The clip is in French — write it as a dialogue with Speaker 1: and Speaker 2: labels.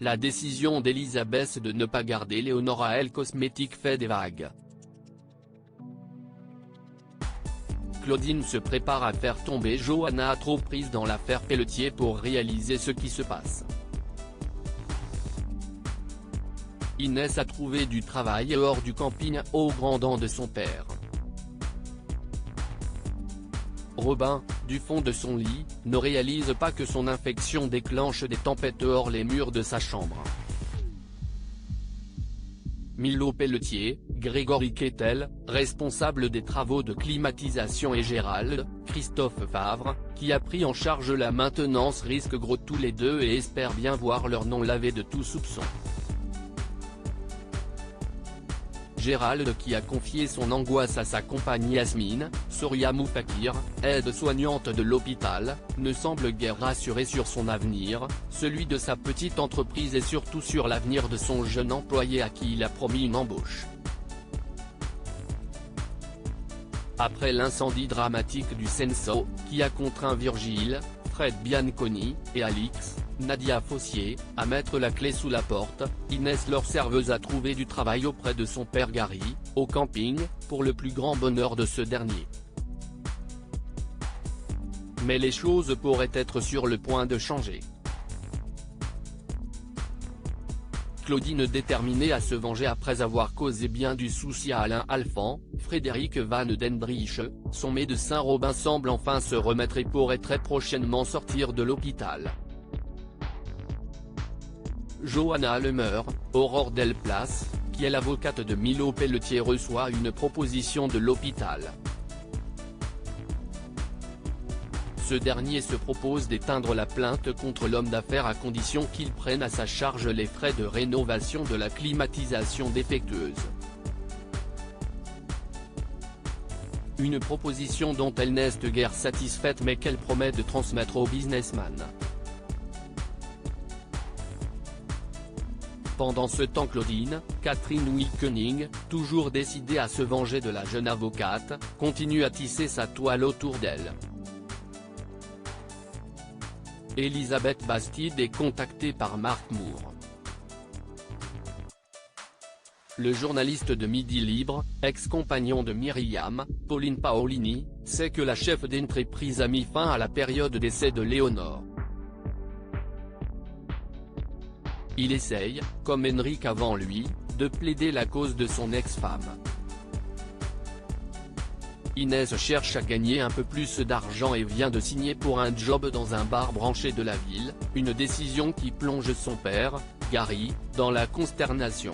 Speaker 1: La décision d'Elisabeth de ne pas garder Leonora L Cosmetics fait des vagues. Claudine se prépare à faire tomber Johanna trop prise dans l'affaire Pelletier pour réaliser ce qui se passe. Inès a trouvé du travail hors du camping au grand dam de son père. Robin, du fond de son lit, ne réalise pas que son infection déclenche des tempêtes hors les murs de sa chambre. Milo Pelletier, Grégory Kettel, responsable des travaux de climatisation et Gérald, Christophe Favre, qui a pris en charge la maintenance risquent gros tous les deux et espèrent bien voir leur nom lavé de tout soupçon. Gérald qui a confié son angoisse à sa compagne Yasmine, Soria Moufakir, aide-soignante de l'hôpital, ne semble guère rassuré sur son avenir, celui de sa petite entreprise et surtout sur l'avenir de son jeune employé à qui il a promis une embauche. Après l'incendie dramatique du Senso, qui a contraint Virgile, Fred Bianconi, et Alix, Nadia Fossier, à mettre la clé sous la porte, Inès leur serveuse a trouvé du travail auprès de son père Gary, au camping, pour le plus grand bonheur de ce dernier. Mais les choses pourraient être sur le point de changer. Claudine déterminée à se venger après avoir causé bien du souci à Alain Alphand, Frédéric Van Dendrich, son médecin Robin semble enfin se remettre et pourrait très prochainement sortir de l'hôpital. Johanna Lemeur, Aurore Delplace, qui est l'avocate de Milo Pelletier reçoit une proposition de l'hôpital. Ce dernier se propose d'éteindre la plainte contre l'homme d'affaires à condition qu'il prenne à sa charge les frais de rénovation de la climatisation défectueuse. Une proposition dont elle n'est guère satisfaite mais qu'elle promet de transmettre au businessman. Pendant ce temps Claudine, Catherine Wilkening, toujours décidée à se venger de la jeune avocate, continue à tisser sa toile autour d'elle. Elisabeth Bastide est contactée par Marc Moore. Le journaliste de Midi Libre, ex-compagnon de Myriam, Pauline Paolini, sait que la chef d'entreprise a mis fin à la période d'essai de Léonore. Il essaye, comme Henrik avant lui, de plaider la cause de son ex-femme. Inès cherche à gagner un peu plus d'argent et vient de signer pour un job dans un bar branché de la ville, une décision qui plonge son père, Gary, dans la consternation.